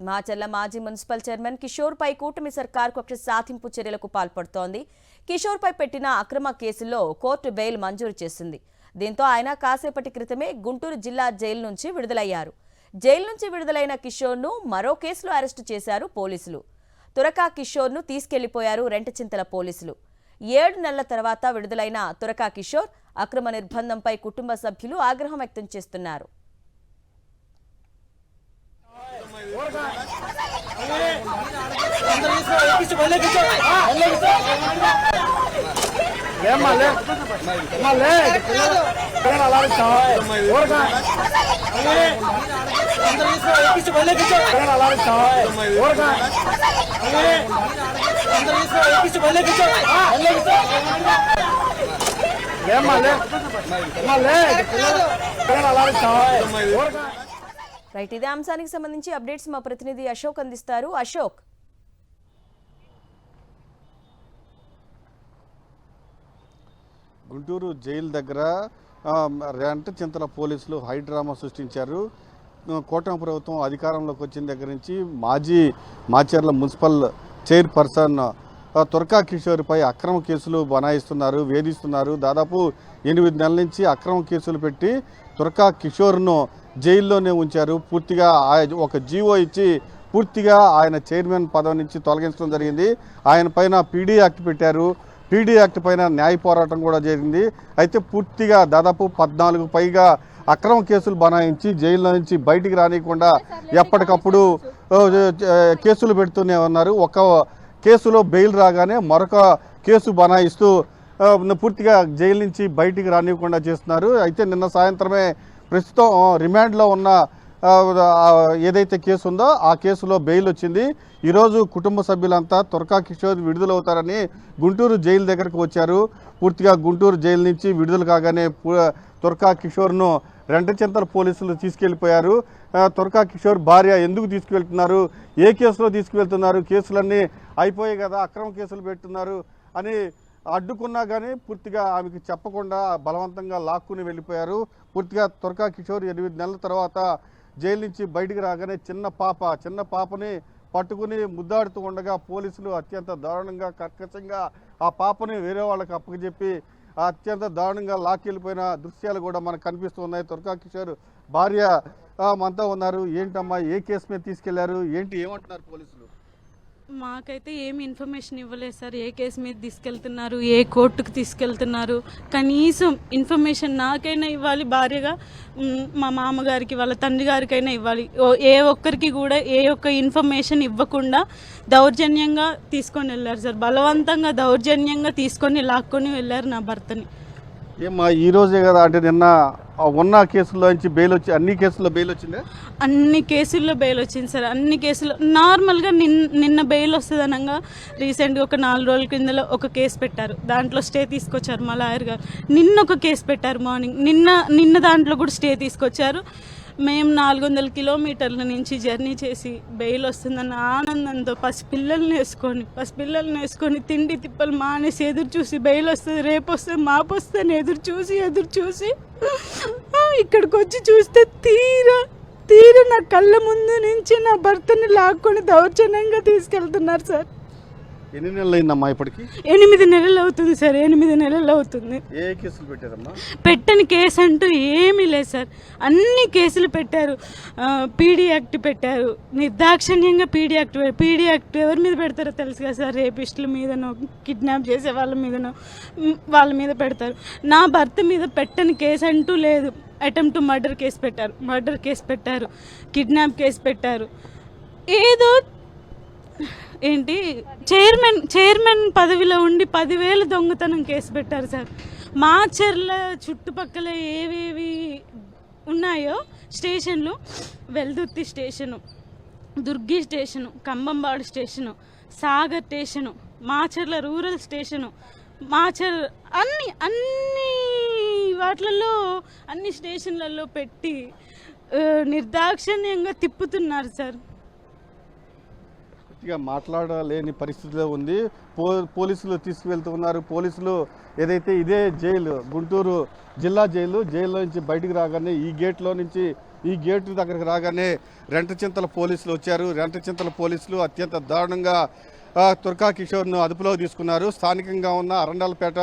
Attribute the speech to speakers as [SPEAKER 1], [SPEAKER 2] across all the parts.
[SPEAKER 1] మాచర్ల మాజీ municipal chairman Kishore పై కూటమి సర్కార్ కక్ష సాధింపు చర్యలకు పాల్పడుతోంది. కిషోర్ పై పెట్టిన అక్రమ కేసులో కోర్టు బెయిల్ మంజూరు చేసింది. దీంతో ఆయన కాసేపటి క్రితమే గుంటూరు జిల్లా జైలు నుంచి విడుదలయ్యారు. జైలు నుంచి విడుదలైన కిషోర్ను మరో కేసులో అరెస్టు చేశారు పోలీసులు. తురకా కిషోర్ను తీసుకెళ్లిపోయారు రెంటచింతల పోలీసులు. 7 నెలల తర్వాత విడుదలైన తురకా కిషోర్ అక్రమ నిర్బంధంపై కుటుంబ సభ్యులు ఆగ్రహం వ్యక్తం చేస్తున్నారు. రైట్, ఇదే అంశానికి సంబంధించి అప్డేట్స్ మా ప్రతినిధి అశోక్ అందిస్తారు. అశోక్,
[SPEAKER 2] గుంటూరు జైలు దగ్గర రెంటచింతల పోలీసులు హైడ్రామా సృష్టించారు. కూటమి ప్రభుత్వం అధికారంలోకి వచ్చిన దగ్గర నుంచి మాచర్ల మున్సిపల్ చైర్పర్సన్ తురకా కిషోర్పై అక్రమ కేసులు బనాయిస్తున్నారు, వేధిస్తున్నారు. దాదాపు 8 నెలల నుంచి అక్రమ కేసులు పెట్టి తురకా కిషోర్ను జైల్లోనే ఉంచారు. పూర్తిగా ఒక జీవో ఇచ్చి పూర్తిగా ఆయన చైర్మన్ పదవి నుంచి తొలగించడం జరిగింది. ఆయన పైన పీడీ యాక్ట్ పెట్టారు. పీడీ యాక్ట్ పైన న్యాయ పోరాటం కూడా జరిగింది. అయితే పూర్తిగా దాదాపు 14 పైగా అక్రమ కేసులు బనాయించి జైల్లో నుంచి బయటికి రానియకుండా ఎప్పటికప్పుడు కేసులు పెడుతూనే ఉన్నారు. ఒక కేసులో బెయిల్ రాగానే మరొక కేసు బనాయిస్తూ పూర్తిగా జైలు నుంచి బయటికి రానివ్వకుండా చేస్తున్నారు. అయితే నిన్న సాయంత్రమే ప్రస్తుతం రిమాండ్లో ఉన్న ఏదైతే కేసు ఉందో ఆ కేసులో బెయిల్ వచ్చింది. ఈరోజు కుటుంబ సభ్యులంతా తురకా కిషోర్ విడుదలవుతారని గుంటూరు జైలు దగ్గరకు వచ్చారు. పూర్తిగా గుంటూరు జైలు నుంచి విడుదల కాగానే తురకా కిషోర్ను రెంటచింతల పోలీసులు తీసుకెళ్లిపోయారు. తురకా కిషోర్ భార్య ఎందుకు తీసుకువెళ్తున్నారు, ఏ కేసులో తీసుకువెళ్తున్నారు, కేసులన్నీ అయిపోయాయి కదా, అక్రమ కేసులు పెడుతున్నారు అని అడ్డుకున్నా కానీ పూర్తిగా ఆమెకు చెప్పకుండా బలవంతంగా లాక్కుని వెళ్ళిపోయారు. పూర్తిగా తురకా కిషోర్ 8 నెలల తర్వాత జైలు నుంచి బయటికి రాగానే చిన్న పాపని పట్టుకుని ముద్దాడుతూ ఉండగా పోలీసులు అత్యంత దారుణంగా కర్కశంగా ఆ పాపని వేరే వాళ్ళకి అప్పగజెప్పి అత్యంత దారుణంగా లాక్కెళ్ళిపోయిన దృశ్యాలు కూడా మనకు కనిపిస్తూ ఉన్నాయి. తురకా కిషోర్ భార్య మనతో ఉన్నారు. ఏంటమ్మా, ఏ కేసు మీద తీసుకెళ్లారు, ఏమంటున్నారు పోలీసులు?
[SPEAKER 3] మాకైతే ఏమి ఇన్ఫర్మేషన్ ఇవ్వలేదు సార్. ఏ కేసు మీద తీసుకెళ్తున్నారు, ఏ కోర్టుకు తీసుకెళ్తున్నారు, కనీసం ఇన్ఫర్మేషన్ నాకైనా ఇవ్వాలి, భార్యగా మా మామగారికి వాళ్ళ తండ్రి గారికైనా ఇవ్వాలి. ఏ ఒక్కరికి కూడా ఏ ఒక్క ఇన్ఫర్మేషన్ ఇవ్వకుండా దౌర్జన్యంగా తీసుకొని వెళ్ళారు సార్. బలవంతంగా దౌర్జన్యంగా తీసుకొని లాక్కొని వెళ్ళారు నా భర్తని.
[SPEAKER 2] ఏమ్మా, ఈ రోజే కదా అంటే నిన్న ఉన్న కేసుల్లో నుంచి బెయిల్ వచ్చి అన్ని కేసుల్లో బెయిల్ వచ్చిందా?
[SPEAKER 3] అన్ని కేసుల్లో బెయిల్ వచ్చింది సార్. అన్ని కేసుల్లో నార్మల్గా నిన్న బెయిల్ వస్తుంది అనగా రీసెంట్గా ఒక 4 రోజుల కిందలో ఒక కేసు పెట్టారు. దాంట్లో స్టే తీసుకొచ్చారు మా లాయర్ గారు. నిన్న ఒక కేసు పెట్టారు మార్నింగ్. నిన్న దాంట్లో కూడా స్టే తీసుకొచ్చారు. మేము 400 కిలోమీటర్ల నుంచి జర్నీ చేసి బెయిల్ వస్తుందన్న ఆనందంతో పసిపిల్లల్ని వేసుకొని తిండి తిప్పలు మానేసి ఎదురు చూసి బెయిల్ వస్తుంది, రేపు వస్తుంది, మాపు వస్తుంది ఎదురు చూసి ఇక్కడికి వచ్చి చూస్తే తీరా నా కళ్ళ ముందు నుంచి నా భర్తని లాక్కొని దౌర్జన్యంగా తీసుకెళ్తున్నారు సార్.
[SPEAKER 2] ఎన్ని నెలలు అయిందమ్మా ఇప్పటికి?
[SPEAKER 3] 8 నెలలు అవుతుంది సార్. 8 నెలలు అవుతుంది.
[SPEAKER 2] ఏ కేసులు పెట్టారమ్మా?
[SPEAKER 3] పెట్టని కేసు అంటూ ఏమీ లేదు సార్. అన్ని కేసులు పెట్టారు. పీడీ యాక్ట్ పెట్టారు, నిర్దాక్షిణ్యంగా పీడీ యాక్ట్ ఎవరి మీద పెడతారో తెలుసు కదా సార్. రేపిస్టుల మీదనో, కిడ్నాప్ చేసే వాళ్ళ మీద పెడతారు. నా భర్త మీద పెట్టని కేసు అంటూ లేదు. అటెంప్ట్ మర్డర్ కేసు పెట్టారు, కిడ్నాప్ కేసు పెట్టారు. ఏదో చైర్మన్ పదవిలో ఉండి 10,000 దొంగతనం కేసు పెట్టారు సార్. మాచర్ల చుట్టుపక్కల ఏవేవి ఉన్నాయో స్టేషన్లు, Veldurthi station, Durgi station, Kambambadu station, Sagar station, Macherla rural station, అన్ని వాటిలలో అన్ని స్టేషన్లలో పెట్టి నిర్దాక్షిణ్యంగా తిప్పుతున్నారు సార్.
[SPEAKER 2] పూర్తిగా మాట్లాడలేని పరిస్థితిలో ఉంది. పోలీసులు తీసుకువెళ్తున్నారు. పోలీసులు ఏదైతే ఇదే జైలు, గుంటూరు జిల్లా జైల్లో నుంచి బయటికి రాగానే ఈ గేట్లో నుంచి ఈ గేటు దగ్గరకు రాగానే రెంటచింతల పోలీసులు వచ్చారు. రెంటచింతల పోలీసులు అత్యంత దారుణంగా తుర్కా కిషోర్ను అదుపులో తీసుకున్నారు. స్థానికంగా ఉన్న అరండాలపేట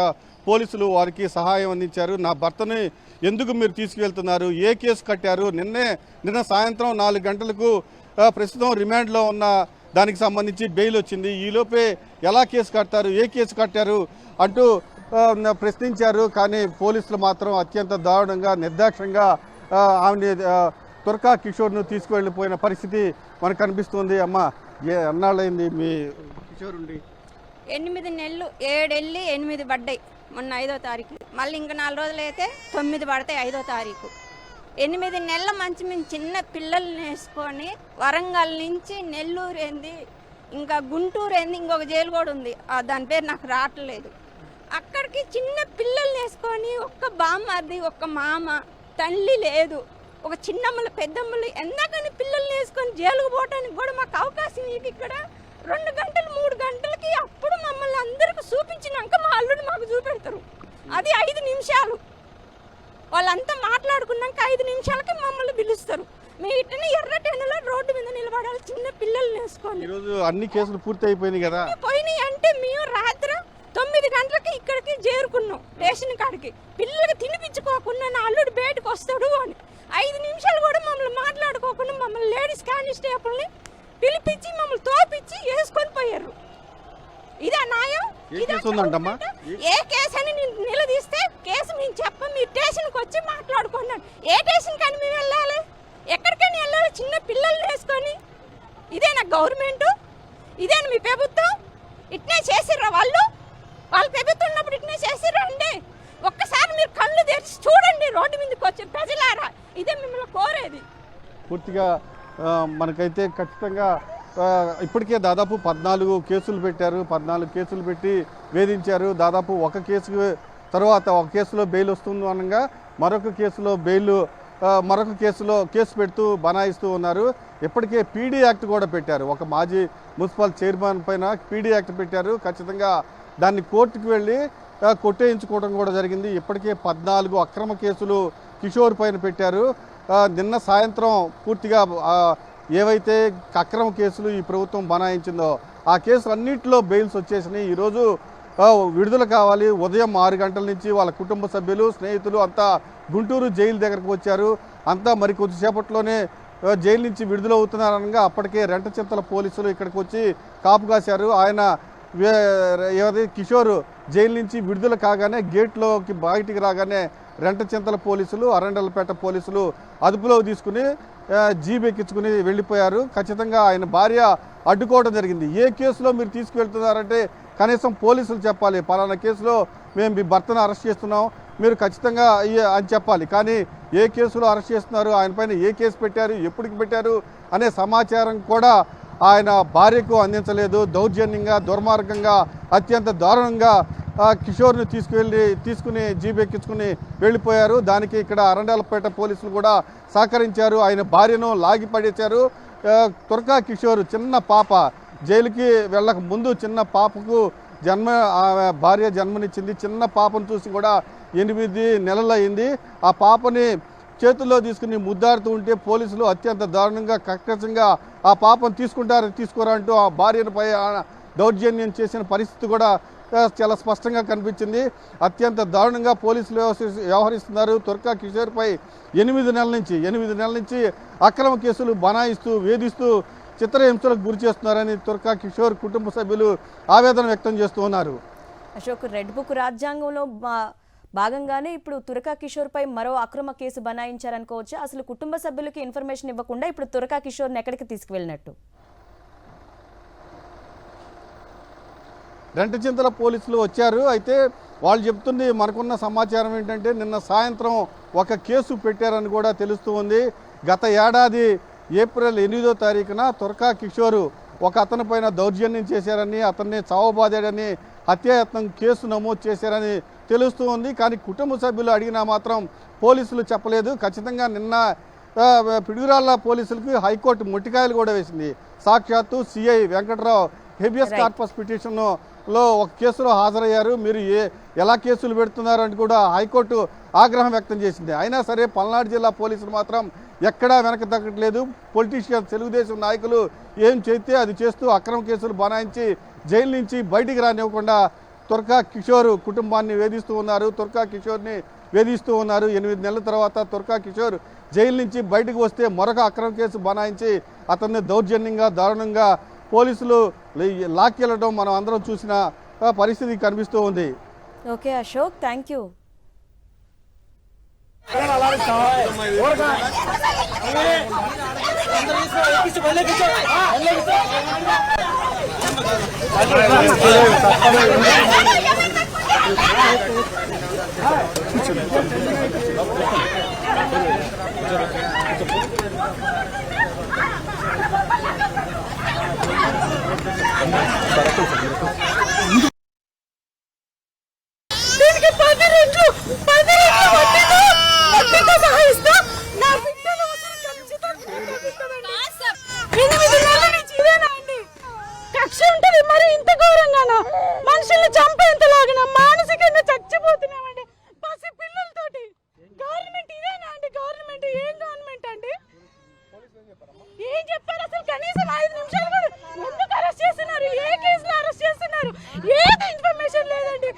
[SPEAKER 2] పోలీసులు వారికి సహాయం అందించారు. నా భర్తని ఎందుకు మీరు తీసుకువెళ్తున్నారు, ఏ కేసు కట్టారు, నిన్న సాయంత్రం 4 గంటలకు ప్రస్తుతం రిమాండ్లో ఉన్న దానికి సంబంధించి బెయిల్ వచ్చింది, ఈలోపే ఎలా కేసు కట్టారు, ఏ కేసు కట్టారు అంటూ ప్రశ్నించారు. కానీ పోలీసులు మాత్రం అత్యంత దారుణంగా నిర్దాక్షంగా ఆమె తుర్కా కిషోర్ను తీసుకువెళ్ళిపోయిన పరిస్థితి మనకు కనిపిస్తుంది. అమ్మ, ఎన్నాళ్ళైంది మీ కిషోర్ ఉండి?
[SPEAKER 4] 8 నెలలు, 7 వెళ్ళి 8 పడ్డాయి మొన్న 5వ తారీఖు. మళ్ళీ ఇంకా 4 రోజులు అయితే 9 పడతాయి 5వ తారీఖు. 8 నెలల మంచి మేము చిన్న పిల్లల్ని వేసుకొని వరంగల్ నుంచి నెల్లూరు ఏంది, ఇంకా గుంటూరు ఏంది, ఇంకొక జైలు కూడా ఉంది, దాని పేరు నాకు రావట్లేదు. అక్కడికి చిన్న పిల్లల్ని వేసుకొని ఒక్క బామ్మది, ఒక్క మామ, తల్లి లేదు, ఒక చిన్నమ్మలు పెద్దమ్మలు ఎందాకని పిల్లల్ని వేసుకొని జైలుకు పోవడానికి కూడా మాకు అవకాశం ఇవి ఇక్కడ 2 గంటలు 3 గంటలకి. అప్పుడు మమ్మల్ని అందరికి చూపించినాక మా అల్లుడు మాకు చూపెడతారు. అది 5 నిమిషాలు. వాళ్ళంతా మాట్లాడుకున్నాక 5 నిమిషాలకి మమ్మల్ని పిలుస్తారు. మేము ఇట్లనే ఎర్రటెండలో రోడ్డు మీద నిలబడాలి చిన్న పిల్లల్ని వేసుకొని.
[SPEAKER 2] ఈరోజు అన్ని కేసులు పూర్తి అయిపోయినాయి కదా?
[SPEAKER 4] పోయినాయి అంటే మేము రాత్రి 9 గంటలకి ఇక్కడికి చేరుకున్నాం స్టేషన్ కాడికి. పిల్లలకి తినిపించుకోకుండా నా అల్లుడు బయటకు వస్తాడు అని 5 నిమిషాలు కూడా మమ్మల్ని మాట్లాడుకోకుండా మమ్మల్ని లేడీస్ కానిస్టేబుల్ని పిలిపించి మమ్మల్ని తోపించి వేసుకొని పోయారు. ఇదే న్యాయం? ఏ కేసు అని నిలదీస్తే కేసు మేము చెప్పం, మీ స్టేషన్కి వచ్చి మాట్లాడుకున్నాను. ఏ స్టేషన్ కానీ మేము వెళ్ళాలి, ఎక్కడికైనా వెళ్ళాలి చిన్న పిల్లల్ని వేసుకొని? ఇదేనా గవర్నమెంట్? ఇదేనా మీ ప్రభుత్వం? ఇట్నే చేసిర్రా వాళ్ళు ప్రభుత్వం ఉన్నప్పుడు ఇట్నే చేసిర్రా అండి? ఒక్కసారి మీరు కళ్ళు తెరిచి చూడండి రోడ్డు మీదకి వచ్చే ప్రజలారా, ఇదే మిమ్మల్ని కోరేది.
[SPEAKER 2] పూర్తిగా మనకైతే ఖచ్చితంగా ఇప్పటికే దాదాపు 14 కేసులు పెట్టారు. 14 కేసులు పెట్టి వేధించారు. దాదాపు ఒక కేసు తర్వాత ఒక కేసులో బెయిల్ వస్తుంది అనగా మరొక కేసులో కేసు పెడుతూ బనాయిస్తూ ఉన్నారు. ఇప్పటికే పీడీ యాక్ట్ కూడా పెట్టారు. ఒక మాజీ మున్సిపల్ చైర్మన్ పైన పీడీ యాక్ట్ పెట్టారు. ఖచ్చితంగా దాన్ని కోర్టుకు వెళ్ళి కొట్టేయించుకోవడం కూడా జరిగింది. ఇప్పటికే 14 అక్రమ కేసులు కిషోర్ పైన పెట్టారు. నిన్న సాయంత్రం పూర్తిగా ఏవైతే అక్రమ కేసులు ఈ ప్రభుత్వం బనాయించిందో ఆ కేసులు అన్నింటిలో బెయిల్స్ వచ్చేసినాయి. ఈరోజు విడుదల కావాలి. ఉదయం 6 గంటల నుంచి వాళ్ళ కుటుంబ సభ్యులు, స్నేహితులు అంతా గుంటూరు జైలు దగ్గరకు వచ్చారు. అంతా మరి కొద్దిసేపట్లోనే జైలు నుంచి విడుదల అవుతున్నారనగా అప్పటికే రెంటచింతల పోలీసులు ఇక్కడికి వచ్చి కాపు కాశారు. ఆయన కిషోర్ జైలు నుంచి విడుదల కాగానే గేట్లోకి బయటికి రాగానే రెంటచింతల పోలీసులు, అరండలపేట పోలీసులు అదుపులో తీసుకుని జీప్ ఎక్కించుకుని వెళ్ళిపోయారు. ఖచ్చితంగా ఆయన భార్య అడ్డుకోవడం జరిగింది. ఏ కేసులో మీరు తీసుకువెళ్తున్నారంటే కనీసం పోలీసులు చెప్పాలి, పలానా కేసులో మేము మీ భర్తను అరెస్ట్ చేస్తున్నాం, మీరు ఖచ్చితంగా అని చెప్పాలి. కానీ ఏ కేసులో అరెస్ట్ చేస్తున్నారు, ఆయన పైన ఏ కేసు పెట్టారు, ఎప్పటికి పెట్టారు అనే సమాచారం కూడా ఆయన భార్యకు అందించలేదు. దౌర్జన్యంగా, దుర్మార్గంగా, అత్యంత దారుణంగా కిషోర్ని తీసుకుని జీప్ ఎక్కించుకుని వెళ్ళిపోయారు. దానికి ఇక్కడ అరండాలపేట పోలీసులు కూడా సహకరించారు. ఆయన భార్యను లాగి పడేశారు. తుర్కా కిషోర్ చిన్న పాప, జైలుకి వెళ్ళక ముందు చిన్న పాపకు భార్య జన్మనిచ్చింది. చిన్న పాపను చూసి కూడా 8 నెలలు అయింది. ఆ పాపని చేతుల్లో తీసుకుని ముద్దాడుతూ ఉంటే పోలీసులు అత్యంత దారుణంగా కక్కసంగా ఆ పాపను తీసుకోరా అంటూ ఆ భార్యపై దౌర్జన్యం చేసిన పరిస్థితి కూడా చాలా స్పష్టంగా కనిపించింది. అత్యంత దారుణంగా పోలీసులు వ్యవహరిస్తున్నారు. తుర్కా కిషోర్పై 8 నెలల నుంచి అక్రమ కేసులు బనాయిస్తూ, వేధిస్తూ, చిత్రహింసలకు గురి చేస్తున్నారని తుర్కా కిషోర్ కుటుంబ సభ్యులు ఆవేదన వ్యక్తం చేస్తూ ఉన్నారు.
[SPEAKER 1] అశోక్, రెడ్ బుక్ రాజ్యాంగంలో భాగంగానే ఇప్పుడు తుర్కా కిషోర్పై మరో అక్రమ కేసు బనాయించారనుకోవచ్చు. అసలు కుటుంబ సభ్యులకి ఇన్ఫర్మేషన్ ఇవ్వకుండా ఇప్పుడు తుర్కా కిషోర్ని ఎక్కడికి తీసుకువెళ్ళినట్టు?
[SPEAKER 2] రెంటచింతల పోలీసులు వచ్చారు. అయితే వాళ్ళు చెప్తుంది, మనకున్న సమాచారం ఏంటంటే నిన్న సాయంత్రం ఒక కేసు పెట్టారని కూడా తెలుస్తూ ఉంది. గత ఏడాది ఏప్రిల్ 8వ తారీఖున తుర్కా కిషోర్ ఒక అతని పైన దౌర్జన్యం చేశారని, అతన్ని చావబాదాడని, హత్యాయత్నం కేసు నమోదు చేశారని తెలుస్తూ ఉంది. కానీ కుటుంబ సభ్యులు అడిగినా మాత్రం పోలీసులు చెప్పలేదు. ఖచ్చితంగా నిన్న పిడుగురాళ్ళ పోలీసులకు హైకోర్టు మొట్టికాయలు కూడా వేసింది. సాక్షాత్తు సిఐ వెంకట్రావు హెబియస్ కార్పస్ పిటిషన్లో ఒక కేసులో హాజరయ్యారు. మీరు ఎలా కేసులు పెడుతున్నారని కూడా హైకోర్టు ఆగ్రహం వ్యక్తం చేసింది. అయినా సరే పల్నాడు జిల్లా పోలీసులు మాత్రం ఎక్కడా వెనక తగ్గట్లేదు. పొలిటీషియన్స్ తెలుగుదేశం నాయకులు ఏం చేస్తే అది చేస్తూ అక్రమ కేసులు బనాయించి జైలు నుంచి బయటికి రానివ్వకుండా తుర్కా కిషోర్ కుటుంబాన్ని వేధిస్తూ ఉన్నారు. తుర్కా కిషోర్ని వేధిస్తూ ఉన్నారు. 8 నెలల తర్వాత తుర్కా కిషోర్ జైలు నుంచి బయటకు వస్తే మరొక అక్రమ కేసు బనాయించి అతన్ని దౌర్జన్యంగా దారుణంగా పోలీసులు లాక్కెళ్ళడం మనం అందరం చూసిన పరిస్థితి కనిపిస్తూ ఉంది.
[SPEAKER 1] Okay Ashok, thank you.
[SPEAKER 3] దీనికి 10 రెట్లు వడ్డీతో సహా ఇస్తా. నా బిడ్డల అవసరం ఖచ్చితంగా తీరుతుందండి. 8 నెలల నుంచి ఇదేనా అండి? కక్ష ఉంటుంది మరి ఇంత ఘోరంగానా? మనుషుల్ని చంపేంతలాగా మానసికంగా చచ్చిపోతున్నామండి పసి పిల్లలతోటి. గవర్నమెంట్ ఇదేనా అండి? గవర్నమెంట్ ఏం గవర్నమెంట్ అండి? ఏం చెప్పారు అసలు? కనీసం 5 నిమిషాలు కూడా ఎందుకు అరెస్ట్ చేస్తున్నారు? ఏ కేసులో అరెస్ట్ చేస్తున్నారు? ఏది ఇన్ఫర్మేషన్ లేదండి.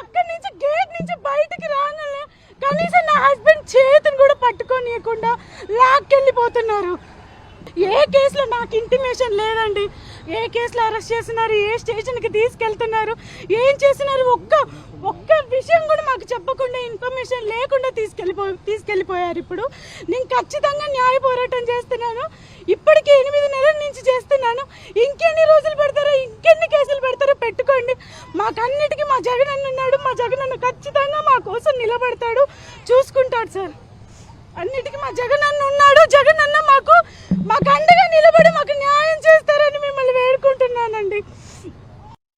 [SPEAKER 3] అక్కడి నుంచి గేట్ నుంచి బయటికి రాగానే కనీసం నా హస్బెండ్ చేతిని కూడా పట్టుకోనియకుండా లాక్కెళ్ళిపోతున్నారు. ఏ కేసులో నాకు ఇంటిమేషన్ లేదండి. ఏ కేసులో అరెస్ట్ చేస్తున్నారు? ఏ స్టేషన్కి తీసుకెళ్తున్నారు? ఏం చేస్తున్నారు? ఒక్క విషయం కూడా మాకు చెప్పకుండా ఇన్ఫర్మేషన్ లేకుండా తీసుకెళ్ళిపోయారు. ఇప్పుడు నేను ఖచ్చితంగా న్యాయ పోరాటం చేస్తున్నాను. ఇప్పటికీ 8 నెలల నుంచి చేస్తున్నాను. ఇంకెన్ని రోజులు పెడతారో, ఇంకెన్ని కేసులు పెడతారో పెట్టుకోండి. మాకన్నిటికీ మా జగన్ అన్న ఉన్నాడు. మా జగన్ అన్న ఖచ్చితంగా మా కోసం నిలబడతాడు, చూసుకుంటాడు సార్. అన్నిటికీ మా జగన్ అన్న ఉన్నాడు. జగన్ అన్న మాకు అండగా నిలబడి మాకు న్యాయం చేస్తారని మిమ్మల్ని వేడుకుంటున్నానండి.